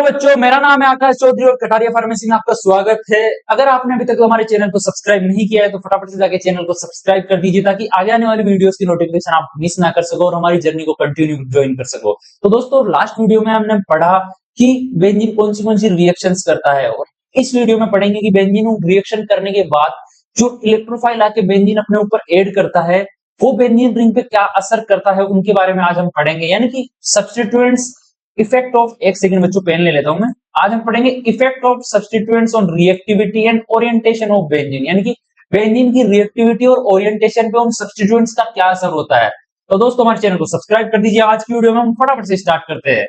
बच्चों, मेरा नाम है आकाश चौधरी और कटारिया फार्मेसी में आपका स्वागत है। अगर आपने अभी तक हमारे चैनल को सब्सक्राइब नहीं किया है तो फटाफट से जाके चैनल को सब्सक्राइब कर दीजिए ताकि आगे आने वाली वीडियोस की नोटिफिकेशन आप मिस ना कर सको और हमारी जर्नी को कंटिन्यू ज्वाइन कर सको। तो दोस्तों, लास्ट वीडियो में हमने पढ़ा कि बेंजीन कौन सी रिएक्शंस करता है और इस वीडियो में पढ़ेंगे कि बेंजीन रिएक्शन करने के बाद जो इलेक्ट्रोफाइल आके बेंजीन अपने ऊपर ऐड करता है वो बेंजीन रिंग पे क्या असर करता है उनके बारे में आज हम पढ़ेंगे। यानी कि सब्स्टिट्यूएंट्स इफेक्ट ऑफ, एक सेकंड बच्चों पेन ले लेता हूं मैं। आज हम पढ़ेंगे effect of substituents on reactivity and orientation of benzene, यानी कि बेंजीन की रिएक्टिविटी और ओरिएंटेशन पे उन सब्स्टिट्यूएंट्स का क्या असर होता है। तो दोस्तों, हमारे चैनल को सब्सक्राइब कर दीजिए। आज की वीडियो में हम फटाफट से स्टार्ट करते हैं।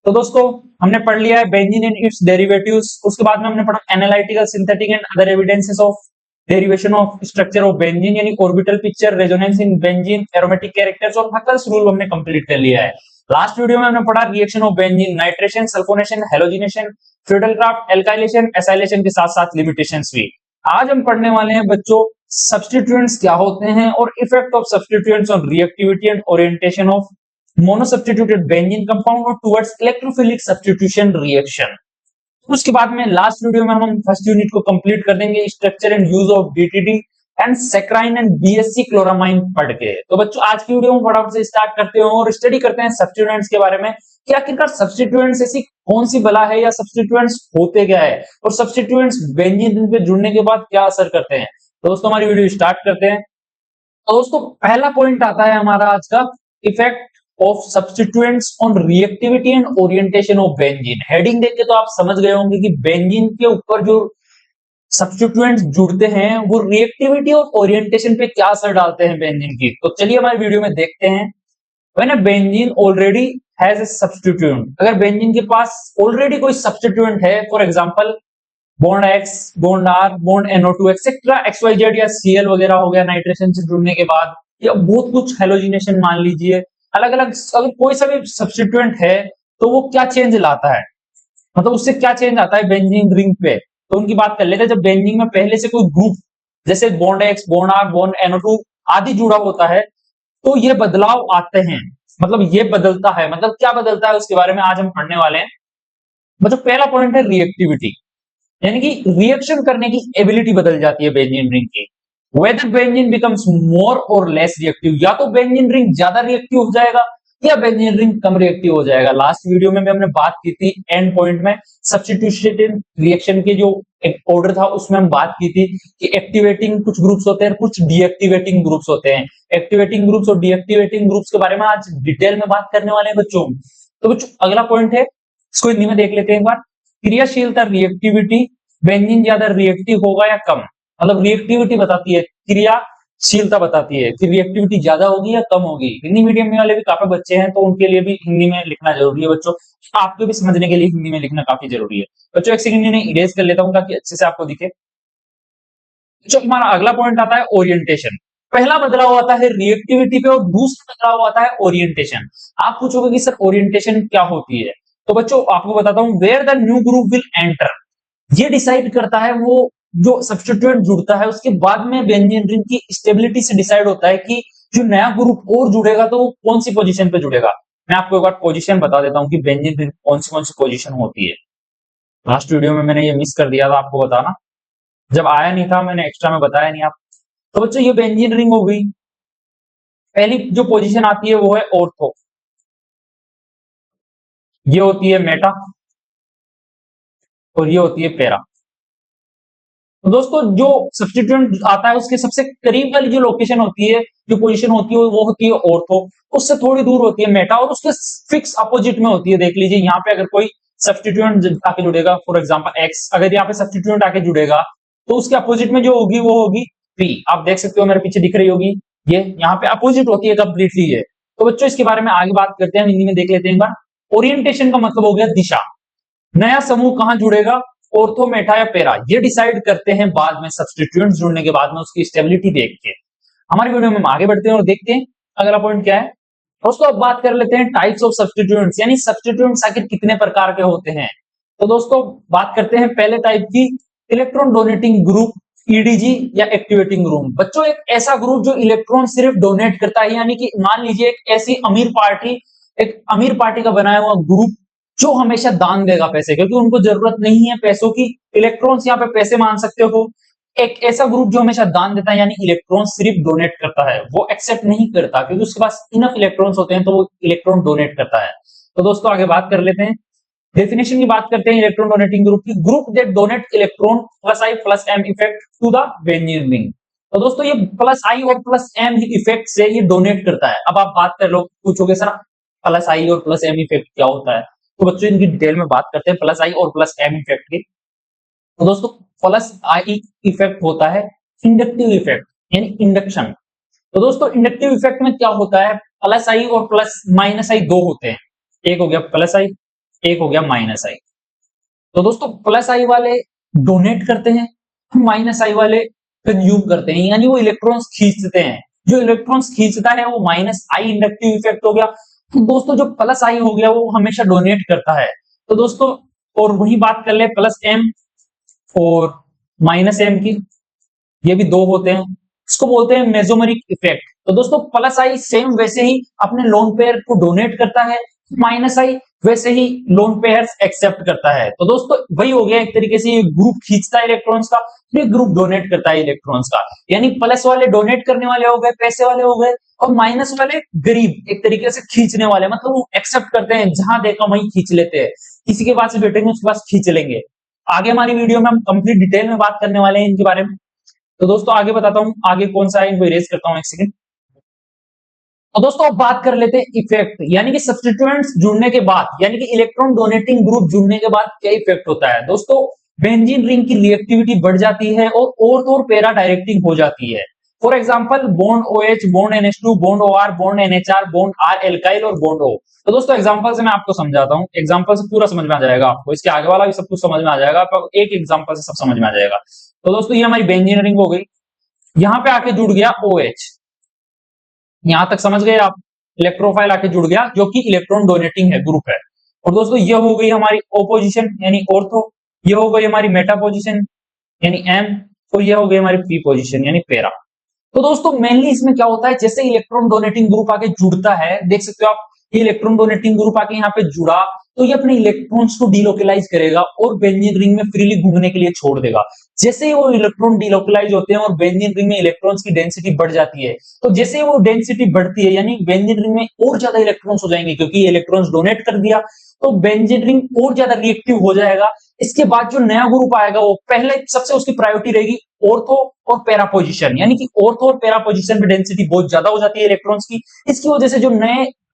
तो दोस्तों, हमने पढ़ लिया है बेंजीन एंड इट्स डेरिवेटिव्स। उसके बाद में हमने पढ़ा analytical, synthetic and other evidences of derivation of structure of benzene, यानी orbital picture, resonance in benzene, aromatic characters और हकल्स रूल हमने कंप्लीट कर लिया है। लास्ट वीडियो में हमने पढ़ा reaction of benzene, nitration, sulphonation, halogenation, Friedel Crafts, alkylation, acylation के साथ साथ लिमिटेशंस भी। आज हम पढ़ने वाले हैं बच्चों सब्स्टिट्यूएंट्स क्या होते हैं और effect of substituents on reactivity and orientation of monosubstituted benzene compound और टुवर्ड्स इलेक्ट्रोफिलिक सब्स्टिट्यूशन रिएक्शन। उसके बाद में लास्ट वीडियो में हम फर्स्ट यूनिट को कंप्लीट कर देंगे, structure and use of DDT and saccharin and BHC chloramine पढ़ के। तो बच्चों, आज की वीडियो में फटाफट से स्टार्ट करते हैं और स्टडी करते हैं सब्स्टिट्यूएंट्स के बारे में कि आखिरकार सब्स्टिट्यूएंट्स ऐसी कौन सी बला है या सब्स्टिट्यूएंट्स होते क्या है और सब्स्टिट्यूएंट्स बेंजीन पे जुड़ने के बाद क्या असर करते हैं। तो दोस्तों, हमारी वीडियो स्टार्ट करते हैं। तो दोस्तों, पहला पॉइंट आता है हमारा आज का, effect of substituents on reactivity and orientation of benzene. Heading देख के तो आप समझ गए होंगे कि बेंजीन के ऊपर जो सब्स्टिट्यूएंट्स जुड़ते हैं वो रिएक्टिविटी और ओरिएंटेशन पे क्या असर डालते हैं बेंजीन की। तो चलिए हमारी वीडियो में देखते हैं। When a benzene already has a substituent, अगर बेंजीन के पास ऑलरेडी कोई सब्स्टिट्यूएंट है, for example bond X, bond R, bond NO2 etcetera XYZ या Cl वगैरह हो गया नाइट्रेशन से जुड़ने के बाद, या बहुत कुछ हेलोजिनेशन मान लीजिए, अलग अलग अगर कोई सा भी सब्स्टिट्यूएंट है तो वो क्या चेंज लाता है, मतलब उससे क्या चेंज आता है बेंजीन रिंग पे। तो उनकी बात कर लेते हैं। जब बेंजीन में पहले से कोई ग्रुप जैसे bond X, bond R, bond NO2 आदि जुड़ा होता है तो ये बदलाव आते हैं, मतलब ये बदलता है, मतलब क्या बदलता है उसके बारे में आज हम पढ़ने वाले हैं। मतलब पहला पॉइंट है रिएक्टिविटी, यानी कि रिएक्शन करने की एबिलिटी बदल जाती है बेंजीन रिंग की। Whether benzene becomes more or less reactive, या तो बेंजीन रिंग ज्यादा रिएक्टिव हो जाएगा या बेंजीन रिंग कम रिएक्टिव हो जाएगा। लास्ट वीडियो में भी हमने बात की थी एंड पॉइंट में सब्स्टिट्यूशन रिएक्शन के जो एक ऑर्डर था उसमें हम बात की थी कि एक्टिवेटिंग कुछ ग्रुप्स होते हैं, कुछ डीएक्टिवेटिंग ग्रुप्स होते हैं। एक्टिवेटिंग ग्रुप्स और डीएक्टिवेटिंग ग्रुप्स के बारे में आज डिटेल में बात करने वाले हैं बच्चों। तो बच्चों, अगला पॉइंट है, इसको हिंदी में देख लेते हैं एक बार। क्रियाशीलता, रिएक्टिविटी, बेंजीन ज्यादा रिएक्टिव होगा या कम, मतलब रिएक्टिविटी बताती है, क्रियाशीलता बताती है कि रिएक्टिविटी ज्यादा होगी या कम होगी। हिंदी मीडियम में वाले भी काफी बच्चे हैं तो उनके लिए भी हिंदी में लिखना जरूरी है बच्चों, आपको भी समझने के लिए हिंदी में लिखना काफी जरूरी है बच्चों। एक सेकंड इन्हें इरेज कर लेता हूं ताकि अच्छे से आपको दिखे। जो हमारा अगला पॉइंट आता है ओरिएंटेशन। पहला बदलाव आता है रिएक्टिविटी पे और दूसरा बदलाव आता है ओरिएंटेशन। आप पूछोगे कि सर ओरिएंटेशन क्या होती है, तो बच्चों आपको बताता हूं। Where the new group will enter, ये डिसाइड करता है, वो जो सब्स्टिट्यूएंट जुड़ता है उसके बाद में बेंजीन रिंग की स्टेबिलिटी से डिसाइड होता है कि जो नया ग्रुप और जुड़ेगा तो वो कौन सी पोजीशन पे जुड़ेगा। मैं आपको एक बार पोजीशन बता देता हूं कि बेंजीन रिंग कौन सी पोजीशन होती है। लास्ट वीडियो में मैंने ये मिस कर दिया था आपको बताना, जब आया नहीं था मैंने एक्स्ट्रा में बताया नहीं आप। तो बच्चों, ये बेंजीन रिंग हो गई। पहली जो पोजीशन आती है वो है ऑर्थो, ये होती है मेटा और ये होती है पैरा। तो दोस्तों, जो सब्स्टिट्यूएंट आता है उसके सबसे करीब वाली जो लोकेशन होती है, जो पोजीशन होती है वो होती है ऑर्थो, उससे थोड़ी दूर होती है मेटा और उसके फिक्स अपोजिट में होती है। देख लीजिए यहाँ पे अगर कोई सब्स्टिट्यूएंट आके जुड़ेगा, फॉर एग्जांपल एक्स, अगर यहाँ पे सब्स्टिट्यूएंट आके जुड़ेगा तो उसके अपोजिट में जो होगी वो होगी पी। आप देख सकते हो मेरे पीछे दिख रही होगी, ये यहाँ पे अपोजिट होती है कंप्लीटली ये। तो बच्चों, इसके बारे में आगे बात करते हैं, हिंदी में देख लेते हैं एक बार। ओरिएंटेशन का मतलब हो गया दिशा, नया समूह कहां जुड़ेगा, ऑर्थो, मेटा या पैरा, ये डिसाइड करते हैं बाद में सब्स्टिट्यूएंट्स जुड़ने के बाद में उसकी स्टेबिलिटी देख के। हमारी वीडियो में हम आगे बढ़ते हैं और देखते हैं अगला पॉइंट क्या है। दोस्तों, अब बात कर लेते हैं टाइप्स ऑफ सब्स्टिट्यूएंट्स, यानी सब्स्टिट्यूएंट्स आखिर कितने प्रकार के होते हैं। तो दोस्तों, बात करते हैं पहले टाइप की, इलेक्ट्रॉन डोनेटिंग ग्रुप, EDG या एक्टिवेटिंग ग्रुप। बच्चों, एक ऐसा ग्रुप जो इलेक्ट्रॉन सिर्फ डोनेट करता है, यानी कि मान लीजिए एक ऐसी अमीर पार्टी, एक अमीर पार्टी का बनाया हुआ ग्रुप जो हमेशा दान देगा पैसे, क्योंकि उनको जरूरत नहीं है पैसों की। इलेक्ट्रॉन्स यहाँ पे पैसे मान सकते हो। एक ऐसा ग्रुप जो हमेशा दान देता है, यानी इलेक्ट्रॉन सिर्फ डोनेट करता है, वो एक्सेप्ट नहीं करता, क्योंकि उसके पास इनफ इलेक्ट्रॉन्स होते हैं तो वो इलेक्ट्रॉन डोनेट करता है। तो दोस्तों आगे बात कर लेते हैं, डेफिनेशन की बात करते हैं इलेक्ट्रॉन डोनेटिंग ग्रुप की। Group that donate electron plus I plus M effect to the benzene ring. तो दोस्तों ये प्लस आई और प्लस एम इफेक्ट से ये डोनेट करता है। अब आप बात कर लो, पूछोगे सर प्लस आई और प्लस एम इफेक्ट क्या होता है, तो बच्चों इनकी डिटेल में बात करते हैं प्लस आई और प्लस एम इफेक्ट की। तो दोस्तों प्लस आई इफेक्ट होता है इंडक्टिव इफेक्ट, यानी इंडक्शन। तो दोस्तों इंडक्टिव इफेक्ट में क्या होता है, प्लस आई और प्लस माइनस आई दो होते हैं, एक हो गया प्लस आई, एक हो गया माइनस आई। तो दोस्तों प्लस आई वाले डोनेट करते हैं, माइनस आई वाले कंज्यूम करते हैं, यानी वो इलेक्ट्रॉन्स खींचते हैं। जो इलेक्ट्रॉन्स खींचता है वो माइनस आई इंडक्टिव इफेक्ट हो गया। तो दोस्तों जो प्लस आई हो गया वो हमेशा डोनेट करता है। तो दोस्तों और वही बात कर ले प्लस एम और माइनस एम की, ये भी दो होते हैं, इसको बोलते हैं मेसोमेरिक इफेक्ट। तो दोस्तों प्लस आई सेम वैसे ही अपने लोन पेयर को डोनेट करता है, माइनस आई वैसे ही लोन पेयर्स एक्सेप्ट करता है। तो दोस्तों वही हो गया, एक तरीके से ये ग्रुप खींचता है इलेक्ट्रॉन्स का, फिर ग्रुप डोनेट करता है इलेक्ट्रॉन्स का। यानी प्लस वाले डोनेट करने वाले हो गए, पैसे वाले हो गए, और माइनस वाले गरीब, एक तरीके से खींचने वाले, मतलब वो एक्सेप्ट करते हैं, जहां देखा वहीं खींच लेते हैं, किसी के पास से बैठेंगे उसके पास खींच लेंगे। आगे हमारी वीडियो में हम कंप्लीट डिटेल में बात करने वाले हैं इनके बारे में। तो दोस्तों आगे बताता हूं, आगे कौन सा है, इनको इरेज करता हूं एक सेकंड। तो दोस्तों अब बात कर लेते हैं इफेक्ट, यानी कि सब्स्टिट्यूएंट्स जुड़ने के बाद, यानी कि इलेक्ट्रॉन डोनेटिंग ग्रुप जुड़ने के बाद क्या इफेक्ट होता है। दोस्तों बेंजीन रिंग की रिएक्टिविटी बढ़ जाती है और पैरा डायरेक्टिंग हो जाती है। For example bond OH, bond NH2, bond OR, bond NHR, bond R alkyl और बॉन्ड O। तो दोस्तों एग्जांपल से मैं आपको समझाता हूं, एग्जांपल से पूरा समझ में आ जाएगा आपको, इसके आगे वाला भी सब कुछ समझ में आ जाएगा, पर एक एग्जांपल से सब समझ में आ जाएगा। तो दोस्तों ये हमारी बेंजीन रिंग हो गई, यहां पे आके जुड़ गया OH, यहां तक समझ गए आप, इलेक्ट्रोफाइल आके जुड़ गया जो कि इलेक्ट्रॉन डोनेटिंग है, ग्रुप है। और दोस्तों ये हो गई हमारी O पोजीशन यानी ऑर्थो, ये हो गई हमारी मेटा पोजीशन यानी M, और ये हो गई हमारी P पोजीशन यानी पैरा। तो दोस्तों मेनली इसमें क्या होता है, जैसे इलेक्ट्रॉन डोनेटिंग ग्रुप आके जुड़ता है, देख सकते हो आप, ये इलेक्ट्रॉन डोनेटिंग ग्रुप आके यहाँ पे जुड़ा, तो ये अपने इलेक्ट्रॉन्स को डीलोकलाइज करेगा और बेंजीन रिंग में फ्रीली घूमने के लिए छोड़ देगा। जैसे ही वो इलेक्ट्रॉन डीलोकलाइज होते हैं और बेंजीन रिंग में इलेक्ट्रॉन्स की डेंसिटी बढ़ जाती है, तो जैसे ही वो डेंसिटी बढ़ती है, यानी बेंजीन रिंग में और ज्यादा इलेक्ट्रॉन्स हो जाएंगे, क्योंकि ये इलेक्ट्रॉन्स डोनेट कर दिया, तो बेंजीन रिंग और ज्यादा रिएक्टिव हो जाएगा। इसके बाद जो नया ग्रुप आएगा, वो पहले सबसे उसकी प्रायोरिटी रहेगी ऑर्थो और पैरा पोजीशन, यानी कि ऑर्थो और पैरा पोजीशन पे डेंसिटी बहुत ज्यादा हो जाती है इलेक्ट्रॉन्स की। इसकी वजह से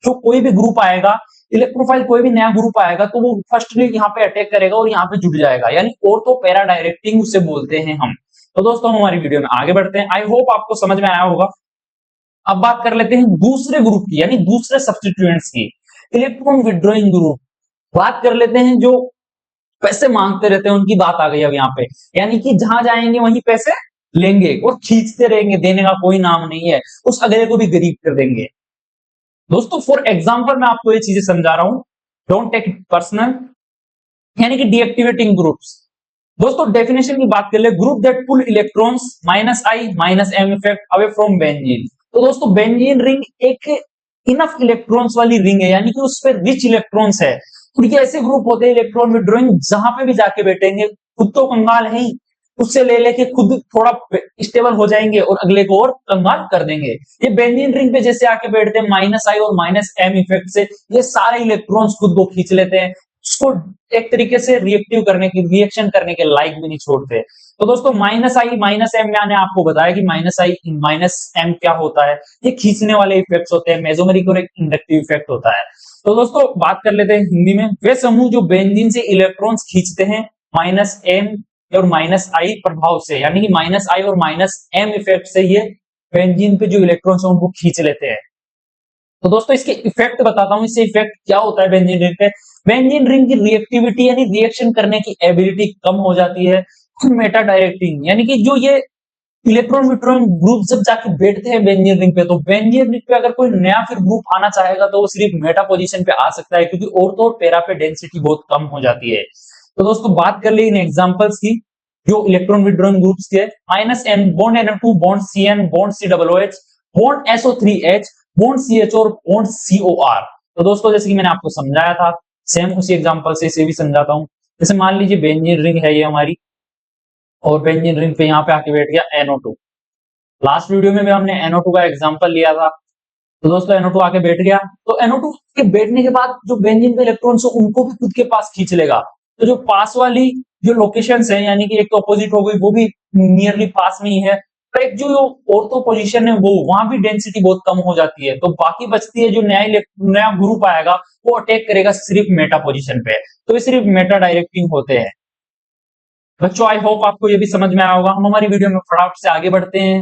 जो कोई भी ग्रुप आएगा, इलेक्ट्रोफाइल कोई भी नया ग्रुप आएगा, तो वो फर्स्टली यहाँ पे अटैक करेगा और यहाँ पे जुड़ जाएगा, यानी ऑर्थो पैरा डायरेक्टिंग उसे बोलते हैं हम। तो दोस्तों हम हमारी वीडियो में आगे बढ़ते हैं, आई होप आपको समझ में आया होगा। अब बात कर लेते हैं दूसरे ग्रुप की, यानी दूसरे सब्स्टिट्यूएंट्स की, इलेक्ट्रॉन विड्रॉइंग ग्रुप। बात कर लेते हैं जो पैसे मांगते रहते हैं, उनकी बात आ गई अब यहाँ पे, यानी कि जहां जाएंगे वहीं पैसे लेंगे और खींचते रहेंगे, देने का कोई नाम नहीं है, उस अगले को भी गरीब कर देंगे। दोस्तों फॉर एग्जांपल मैं आपको ये चीजें समझा रहा हूं, डोंट टेक इट पर्सनल, यानी कि डीएक्टिवेटिंग ग्रुप्स। दोस्तों डेफिनेशन की बात कर ले, group that pull electrons minus I minus M effect away from benzene. तो दोस्तों बेंजीन रिंग एक इनफ इलेक्ट्रॉन्स वाली रिंग है, यानी कि उस पर रिच इलेक्ट्रॉन्स है। और ये ऐसे ग्रुप होते हैं इलेक्ट्रॉन विड्रॉइंग, जहां पे भी जाके बैठेंगे, खुद तो कंगाल है ही, उससे ले लेके खुद थोड़ा स्टेबल हो जाएंगे और अगले को और कंगाल कर देंगे। ये बेंजीन रिंग पे जैसे आके बैठते हैं, माइनस आई और माइनस एम इफेक्ट से ये सारे इलेक्ट्रॉन्स खुद को खींच लेते हैं, उसको एक तरीके से रिएक्टिव करने की, रिएक्शन करने के लायक भी नहीं छोड़ते। तो दोस्तों माइनस आई माइनस एम, मैंने आपको बताया कि माइनस आई माइनस एम क्या होता है, ये खींचने वाले इफेक्ट्स होते हैं, मेसोमेरिक और एक इंडक्टिव इफेक्ट होता है। तो दोस्तों बात कर लेते हैं हिंदी में, वे समूह जो बेंजीन से इलेक्ट्रॉन्स खींचते हैं माइनस एम और माइनस आई प्रभाव से, यानी कि माइनस आई और माइनस एम इफेक्ट से ये बेंजीन पे जो इलेक्ट्रॉन्स है उनको खींच लेते हैं। तो दोस्तों इसके इफेक्ट बताता हूं, इससे इफेक्ट क्या होता है बेंजीन रिंग पे। बेंजीन रिंग की रिएक्टिविटी यानी रिएक्शन करने की एबिलिटी कम हो जाती है। मेटा डायरेक्टिंग, यानी कि जो ये इलेक्ट्रॉन विड्रॉइंग ग्रुप जब जाके बैठते हैं बेंजीन रिंग पे, तो बेंजीन रिंग पे अगर कोई नया फिर ग्रुप आना चाहेगा तो वो सिर्फ मेटा पोजीशन पे आ सकता है, क्योंकि ऑर्थो और पैरा पे डेंसिटी बहुत कम हो जाती है। तो दोस्तों बात कर ली इन एग्जांपल्स की, जो इलेक्ट्रॉन विड्रॉइंग ग्रुप्स के, minus N bond NO2 bond CN bond COOH bond SO3H bond CH और बॉन्ड COR। तो दोस्तों जैसे कि मैंने आपको समझाया था, सेम उसी एग्जांपल से इसे भी समझाता हूँ। जैसे मान लीजिए बेंजीन रिंग है ये हमारी, और बेंजीन रिंग पे यहाँ पे आके बैठ गया NO2। लास्ट वीडियो में भी हमने NO2 का एग्जांपल लिया था। तो दोस्तों NO2 आके बैठ गया, तो NO2 के बैठने के बाद जो बेंजीन के इलेक्ट्रॉन्स हो उनको भी खुद के पास खींच लेगा। तो जो पास वाली जो लोकेशंस है, यानी कि एक तो अपोजिट हो गई, वो भी नियरली पास में ही है, तो एक जो ऑर्थो पोजीशन है वो वहां भी डेंसिटी बहुत कम हो जाती है। तो बाकी बचती है जो नया ग्रुप आएगा वो अटैक करेगा सिर्फ मेटा पोजीशन पे। तो ये सिर्फ मेटा डायरेक्टिंग होते हैं। बच्चों आई होप आपको ये भी समझ में आया होगा। हम हमारी वीडियो में फटाफट से आगे बढ़ते हैं।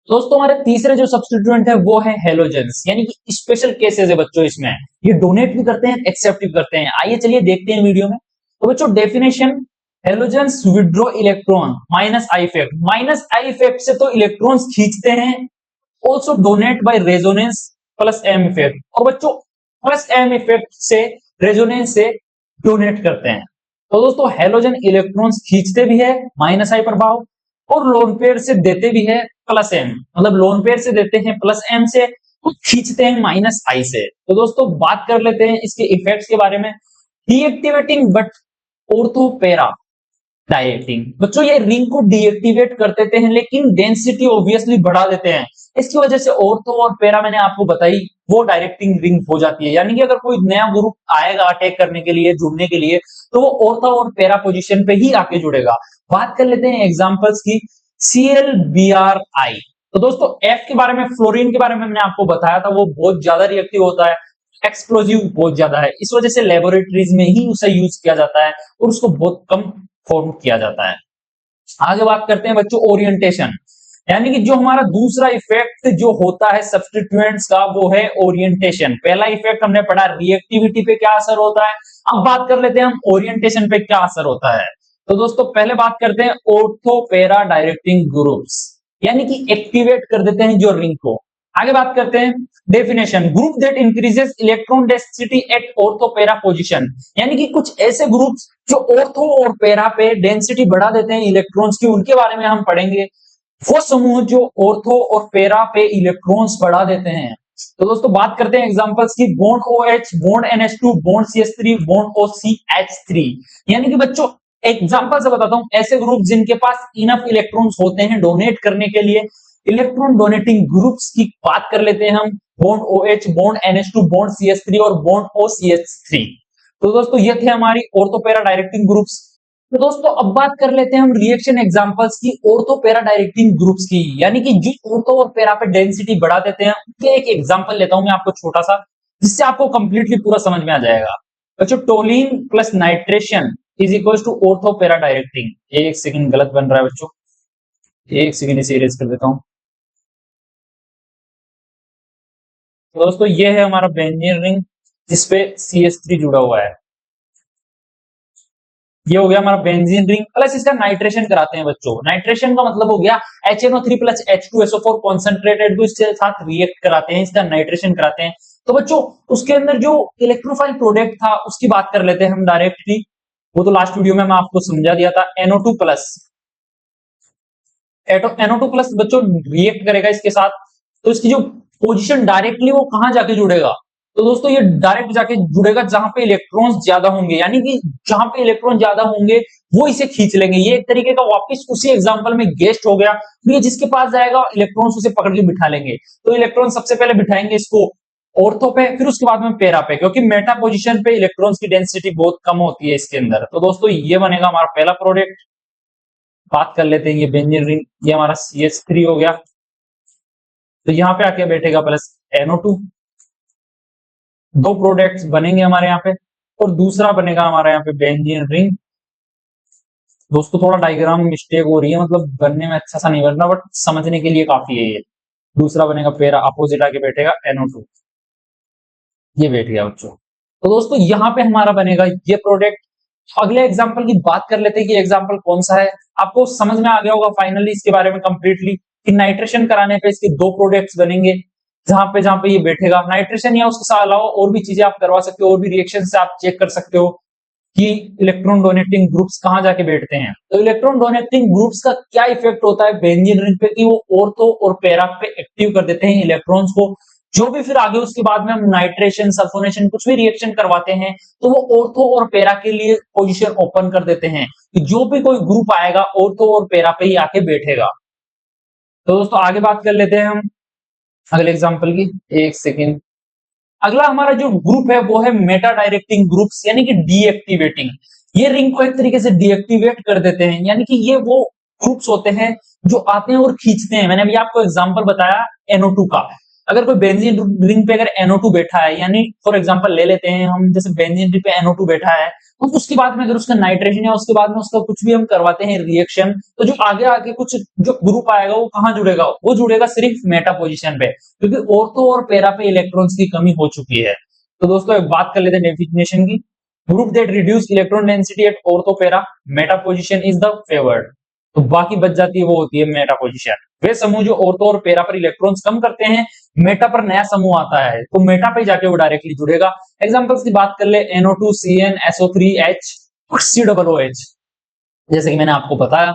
दोस्तों हमारे तीसरे जो सब्स्टिट्यूएंट है वो है हेलोजेंस, यानी कि स्पेशल केसेस है बच्चों इसमें। ये डोनेट भी करते हैं, एक्सेप्ट भी करते हैं। आइए चलिए देखते हैं वीडियो में। तो बच्चों definition, halogens withdraw electron minus I effect. Minus I effect से तो इलेक्ट्रॉन्स खींचते हैं, also donate by resonance plus M effect. और बच्चों प्लस एम इफेक्ट से रेजोनेंस से डोनेट करते हैं। तो दोस्तों हेलोजन इलेक्ट्रॉन्स खींचते भी है माइनस आई प्रभाव, और लोन पेयर से देते भी है प्लस एम। मतलब लोन पेयर से देते हैं प्लस एम से, तो खींचते हैं माइनस आई से। तो दोस्तों बात कर लेते हैं इसके इफेक्ट्स के बारे में। Deactivating but ortho para directing. बच्चों ये रिंग को डीएक्टिवेट कर देते हैं लेकिन डेंसिटी ऑब्वियसली बढ़ा देते हैं। इसकी वजह से ऑर्थो और पैरा मैंने आपको बताई वो डायरेक्टिंग रिंग हो जाती है। यानी कि अगर कोई नया ग्रुप आएगा अटैक करने के लिए, जुड़ने के लिए, तो वो ऑर्थो और पैरा पोजीशन पे ही आके जुड़ेगा। बात कर लेते हैं एग्जांपल्स की। ClBrI। तो दोस्तों F के बारे में, फ्लोरीन के बारे में मैंने आपको बताया था, वो बहुत ज्यादा रिएक्टिव होता है, एक्सप्लोजिव बहुत ज्यादा है। इस वजह से लेबोरेटरीज में ही उसे यूज किया जाता है और उसको बहुत कम फॉर्म किया जाता है। आगे बात करते हैं बच्चों ओरिएंटेशन, यानी कि जो हमारा दूसरा इफेक्ट जो होता है सब्स्टिट्यूएंट्स का वो है ओरिएंटेशन। पहला इफेक्ट हमने पढ़ा रिएक्टिविटी पे क्या असर होता है, अब बात कर लेते हैं हम ओरिएंटेशन पे क्या असर होता है। तो दोस्तों पहले बात करते हैं ऑर्थो पैरा डायरेक्टिंग ग्रुप्स, यानी कि एक्टिवेट कर देते हैं जो रिंग को। आगे बात करते हैं definition, group that increases electron density at ortho para position. यानी कि कुछ ऐसे ग्रुप्स जो ऑर्थो और पैरा पे डेंसिटी बढ़ा देते हैं इलेक्ट्रॉन्स की, उनके बारे में हम पढ़ेंगे। वो समूह जो ऑर्थो और पैरा पे इलेक्ट्रॉन्स बढ़ा देते हैं। तो दोस्तों बात करते हैं एग्जांपल्स की। Bond OH, bond NH2, bond CH3, bond OCH3। यानी कि बच्चों एग्जांपल से बताता हूं, ऐसे ग्रुप जिनके पास इनफ इलेक्ट्रॉन्स होते हैं डोनेट करने के लिए, इलेक्ट्रॉन डोनेटिंग ग्रुप्स की बात कर लेते हैं हम। Bond OH, bond NH2, bond CH3 और बॉन्ड OCH3। तो दोस्तों ये थे हमारी ऑर्थो पैरा डायरेक्टिंग ग्रुप्स। तो दोस्तों अब बात कर लेते हैं हम रिएक्शन एग्जांपल्स की ऑर्थो पैरा डायरेक्टिंग ग्रुप्स की, यानी कि जो ऑर्थो और पैरा पे डेंसिटी बढ़ा देते हैं उनके एक एग्जांपल लेता हूं मैं आपको छोटा सा, जिससे आपको कंप्लीटली पूरा समझ में आ जाएगा। बच्चों toluene plus nitration is equal to ortho para directing. एक सेकंड गलत बन रहा है बच्चों, एक सेकंड इसे इरेज कर देता हूं। तो दोस्तों ये है हमारा बेंजीन रिंग जिसपे CH3 जुड़ा हुआ है। ये हो गया हमारा बेंजीन रिंग, प्लस इसका नाइट्रेशन कराते हैं बच्चों। नाइट्रेशन का मतलब हो गया HNO3 प्लस H2SO4 कॉन्सेंट्रेटेड को इसके साथ रिएक्ट कराते हैं, इसका नाइट्रेशन कराते हैं। तो बच्चों उसके अंदर जो इलेक्ट्रोफाइल प्रोडक्ट था उसकी बात कर लेते हैं हम डायरेक्टली। वो तो लास्ट वीडियो में मैं आपको समझा दिया था। NO2 प्लस, NO2 प्लस बच्चों रिएक्ट करेगा इसके साथ, तो इसकी जो पोजीशन डायरेक्टली वो कहां जाके जुड़ेगा, तो दोस्तों ये डायरेक्ट जाके जुड़ेगा जहां पे इलेक्ट्रॉन्स ज्यादा होंगे। यानी कि जहां पे इलेक्ट्रॉन ज्यादा होंगे वो इसे खींच लेंगे। ये एक तरीके का वापस उसी एग्जांपल में गेस्ट हो गया, तो ये जिसके पास जाएगा इलेक्ट्रॉन्स उसे पकड़ के बिठा लेंगे। तो इलेक्ट्रॉन सबसे पहले बिठाएंगे इसको ऑर्थो पे, फिर उसके बाद में पैरा पे, क्योंकि मेटा पोजीशन पे इलेक्ट्रॉन्स की डेंसिटी बहुत कम होती है इसके अंदर। तो दोस्तों ये बनेगा हमारा पहला प्रोडक्ट। बात कर लेते हैं ये बेंजीन रिंग, ये हमारा CH3 हो गया। तो यहाँ पे आके बैठेगा प्लस NO2, दो प्रोडक्ट्स बनेंगे हमारे यहाँ पे, और दूसरा बनेगा हमारे यहाँ पे बेंजीन रिंग। दोस्तों थोड़ा डायग्राम मिस्टेक हो रही है, मतलब बनने में अच्छा सा नहीं बन रहा, बट समझने के लिए काफी है ये। दूसरा बनेगा पैरा, अपोजिट आके बैठेगा NO2, ये बैठ गया बच्चों। तो दोस्तों यहाँ पे हमारा बनेगा ये प्रोडक्ट। अगले एग्जाम्पल की बात कर लेते हैं कि एग्जाम्पल कौन सा है। आपको समझ में आ गया होगा फाइनली इसके बारे में कंप्लीटली कि नाइट्रेशन कराने पे इसके दो प्रोडक्ट्स बनेंगे, जहां पे ये बैठेगा नाइट्रेशन, या उसके अलावा और भी चीजें आप करवा सकते हो, और भी रिएक्शन से आप चेक कर सकते हो कि इलेक्ट्रॉन डोनेटिंग ग्रुप्स कहां जाके बैठते हैं। तो इलेक्ट्रॉन डोनेटिंग ग्रुप्स का क्या इफेक्ट होता है बेंजीन रिंग पे, कि वो ऑर्थो और पैरा पे एक्टिव कर देते हैं इलेक्ट्रॉन्स को, जो भी फिर आगे उसके बाद में हम नाइट्रेशन, सल्फोनेशन कुछ भी रिएक्शन करवाते हैं तो वो ऑर्थो और पैरा के लिए पोजीशन ओपन कर देते हैं कि जो भी कोई ग्रुप आएगा ऑर्थो और पैरा पे ही आके बैठेगा। तो दोस्तों आगे बात कर लेते हैं हम अगले एग्जांपल की। एक सेकेंड। अगला हमारा जो ग्रुप है वो है मेटा डायरेक्टिंग ग्रुप्स यानी कि डीएक्टिवेटिंग। ये रिंग को एक तरीके से डीएक्टिवेट कर देते हैं, यानी कि ये वो ग्रुप्स होते हैं जो आते हैं और खींचते हैं। मैंने अभी आपको एग्जांपल बताया NO2 का। अगर कोई बेंजीन रिंग पे अगर NO2 बैठा है, यानी फॉर एग्जांपल ले लेते हैं हम, जैसे बेंजीन रिंग पे NO2 बैठा है, तो उसके बाद में अगर उसका नाइट्रेशन या उसके बाद में उसका कुछ भी हम करवाते हैं रिएक्शन, तो जो आगे आके कुछ जो ग्रुप आएगा वो कहाँ जुड़ेगा, वो जुड़ेगा सिर्फ मेटा पोजीशन पे, क्योंकि ऑर्थो और पैरा पे इलेक्ट्रॉन्स की कमी हो चुकी है। तो दोस्तों एक बात कर लेते हैं डेफिनेशन की। Group that reduce electron density at ortho para, Meta position is the favoured. तो बाकी बच जाती है वो होती है मेटा पोजीशन। वे समूह जो ऑर्थो और पैरा पर इलेक्ट्रॉन्स कम करते हैं, मेटा पर नया समूह आता है तो मेटा पे जाके वो डायरेक्टली जुड़ेगा। एग्जांपल्स की बात कर ले, NO2 CN SO3H और COOH, जैसे कि मैंने आपको बताया।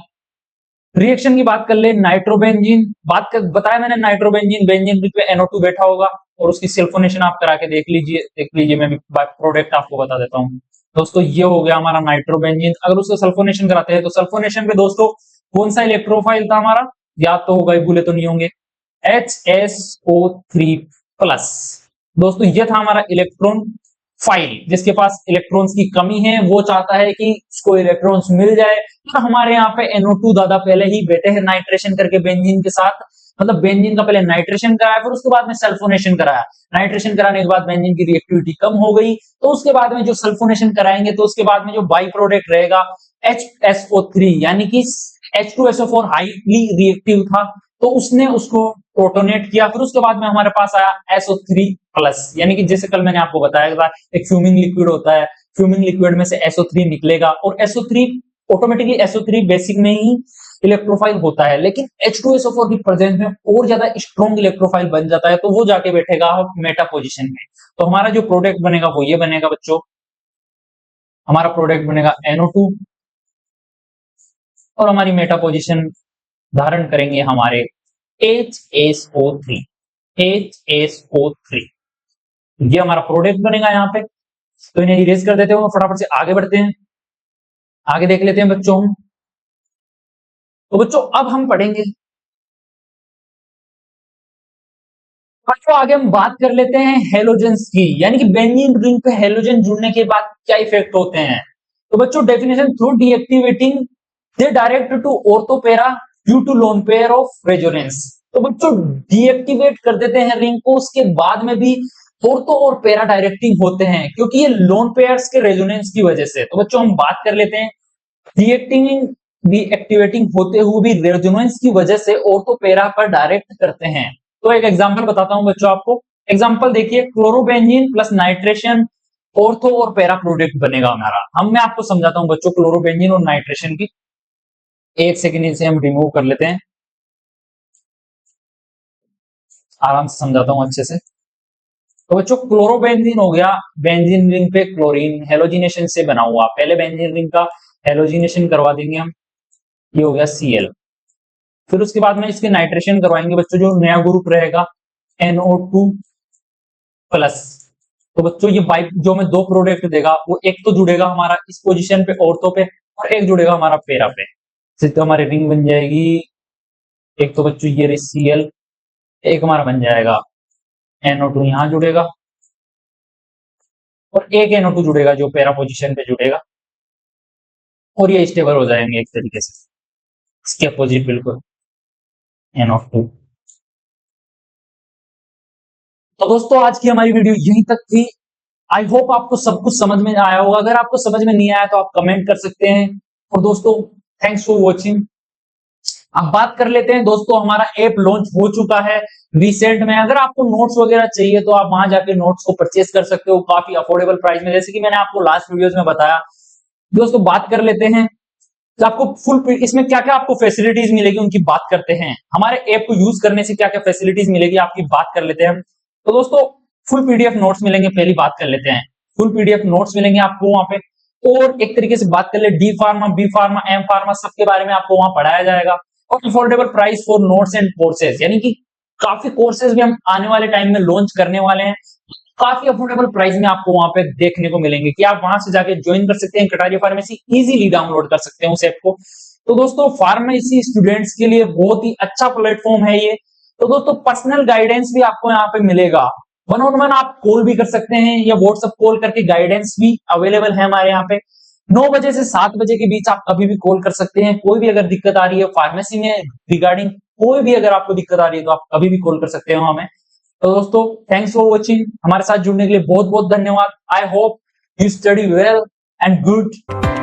रिएक्शन की बात कर ले, नाइट्रोबेंजीन बताया मैंने, नाइट्रोबेंजीन बेंजीन रिंग पे NO2 बैठा होगा और उसकी सल्फोनेशन आप करा के देख लीजिए। मैं भी प्रोडक्ट आपको बता देता हूँ। दोस्तों ये हो गया हमारा नाइट्रोबेंजीन। अगर उसको सल्फोनेशन कराते हैं तो सल्फोनेशन पे दोस्तों कौन सा इलेक्ट्रोफाइल था हमारा, याद तो होगा, भूले तो नहीं होंगे, HSO3 प्लस। दोस्तों ये था हमारा इलेक्ट्रॉन फाइल, जिसके पास इलेक्ट्रॉन्स की कमी है, वो चाहता है कि इसको इलेक्ट्रॉन्स मिल जाए। तो हमारे यहाँ पे NO2 दादा पहले ही बैठे हैं नाइट्रेशन करके बेंजीन के साथ, मतलब बेंजीन का पहले नाइट्रेशन कराया फिर उसके बाद में सल्फोनेशन कराया। नाइट्रेशन कराने के बाद बेंजीन की रिएक्टिविटी कम हो गई, तो उसके बाद में जो सल्फोनेशन कराएंगे तो उसके बाद में जो बाई प्रोडक्ट रहेगा HSO3 यानी कि H2SO4 हाईली रिएक्टिव था, तो उसने उसको प्रोटोनेट किया। फिर उसके बाद में हमारे पास आया SO3 प्लस, यानी कि जैसे कल मैंने आपको बताया था एक फ्यूमिंग लिक्विड होता है, फ्यूमिंग लिक्विड में से SO3 निकलेगा और SO3 ऑटोमेटिकली SO3 बेसिक में ही इलेक्ट्रोफाइल होता है, लेकिन H2SO4 की प्रेजेंस में और ज्यादा स्ट्रॉन्ग इलेक्ट्रोफाइल बन जाता है, तो वो जाके बैठेगा मेटा पोजीशन में। तो हमारा जो प्रोडक्ट बनेगा वो ये बनेगा बच्चों, हमारा प्रोडक्ट बनेगा NO2 और हमारी मेटा पोजीशन धारण करेंगे हमारे HSO3। ये हमारा प्रोडक्ट बनेगा यहाँ पे। तो इन्हें इरेज कर देते हैं, फटाफट से आगे बढ़ते हैं, आगे देख लेते हैं बच्चों। तो बच्चों अब हम पढ़ेंगे, बच्चों आगे हम बात कर लेते हैं हेलोजेंस की, यानी कि बेंजीन रिंग पे हेलोजन जुड़ने के बाद क्या इफेक्ट होते हैं। तो बच्चों definition, through deactivating they direct to ortho para due to lone pair of resonance. तो बच्चों डीएक्टिवेट कर देते हैं रिंग को, उसके बाद में भी ऑर्थो और पैरा डायरेक्टिंग होते हैं क्योंकि ये लोन पेयर्स के रेजोनेंस की वजह से। तो बच्चों हम बात कर लेते हैं डीएक्टिवेटिंग होते हुए भी रेजोनेंस की वजह से ऑर्थो पैरा पर डायरेक्ट करते हैं। तो एक एग्जांपल बताता हूं बच्चों आपको। एग्जांपल देखिए, क्लोरोबेंजीन प्लस नाइट्रेशन ऑर्थो और पैरा प्रोडक्ट बनेगा हमारा। मैं आपको समझाता हूं बच्चों क्लोरोबेंजीन और नाइट्रेशन की। एक सेकेंड इसे हम रिमूव कर लेते हैं, आराम से समझाता हूं अच्छे से। तो बच्चों क्लोरोबेंजीन हो गया बेंजीन रिंग पे क्लोरीन हेलोजिनेशन से बना हुआ, पहले बेंजीन रिंग का हेलोजिनेशन करवा देंगे हम, ये हो गया Cl। फिर उसके बाद में इसके नाइट्रेशन करवाएंगे बच्चों, जो नया ग्रुप रहेगा NO2 प्लस। तो बच्चों ये बाइक जो हमें दो प्रोडक्ट देगा, वो एक तो जुड़ेगा हमारा इस पोजीशन पे ऑर्थो पे और एक जुड़ेगा हमारा पैरा पे, तो हमारी रिंग बन जाएगी। एक तो बच्चों ये रही Cl, एक हमारा बन जाएगा NO2 यहां जुड़ेगा और एक NO2 जुड़ेगा जो पैरा पोजीशन पे जुड़ेगा, और ये स्टेबल हो जाएंगे एक तरीके से, इसके अपोजिट बिल्कुल NO2। तो दोस्तों आज की हमारी वीडियो यहीं तक थी। आई होप आपको सब कुछ समझ में आया होगा। अगर आपको समझ में नहीं आया तो आप कमेंट कर सकते हैं। और दोस्तों थैंक्स फॉर वॉचिंग। अब बात कर लेते हैं दोस्तों, हमारा ऐप लॉन्च हो चुका है रिसेंट में। अगर आपको नोट्स वगैरह चाहिए तो आप वहां जाके नोट्स को परचेज कर सकते हो काफी अफोर्डेबल प्राइस में, जैसे कि मैंने आपको लास्ट वीडियोस में बताया। दोस्तों बात कर लेते हैं कि आपको फुल इसमें क्या क्या आपको फैसिलिटीज मिलेगी, उनकी बात करते हैं। हमारे ऐप को यूज करने से क्या क्या फैसिलिटीज मिलेगी आपकी बात कर लेते हैं। तो दोस्तों फुल पीडीएफ नोट्स मिलेंगे, पहली बात कर लेते हैं। फुल पीडीएफ नोट्स मिलेंगे आपको वहां पे, और एक तरीके से बात कर ले D pharma, B pharma, M pharma सबके बारे में आपको वहां पढ़ाया जाएगा। और affordable price for notes and courses, यानी कि काफी कोर्सेज भी हम आने वाले टाइम में लॉन्च करने वाले हैं। काफी अफोर्डेबल प्राइस में आपको वहां पे देखने को मिलेंगे कि आप वहां से जाके ज्वाइन कर सकते हैं कटारिया फार्मेसी, इजीली डाउनलोड कर सकते हैं उस ऐप को। तो दोस्तों फार्मेसी स्टूडेंट्स के लिए बहुत ही अच्छा प्लेटफॉर्म है ये। तो दोस्तों पर्सनल गाइडेंस भी आपको यहाँ पे मिलेगा, वन ऑन वन आप कॉल भी कर सकते हैं या व्हाट्सएप कॉल करके गाइडेंस भी अवेलेबल है हमारे यहाँ पे। 9 बजे से 7 बजे के बीच आप कभी भी कॉल कर सकते हैं। कोई भी अगर दिक्कत आ रही है फार्मेसी में रिगार्डिंग, कोई भी अगर आपको दिक्कत आ रही है तो आप कभी भी कॉल कर सकते हो हमें। तो दोस्तों थैंक्स फॉर वॉचिंग, हमारे साथ जुड़ने के लिए बहुत बहुत धन्यवाद। I hope you study well and good.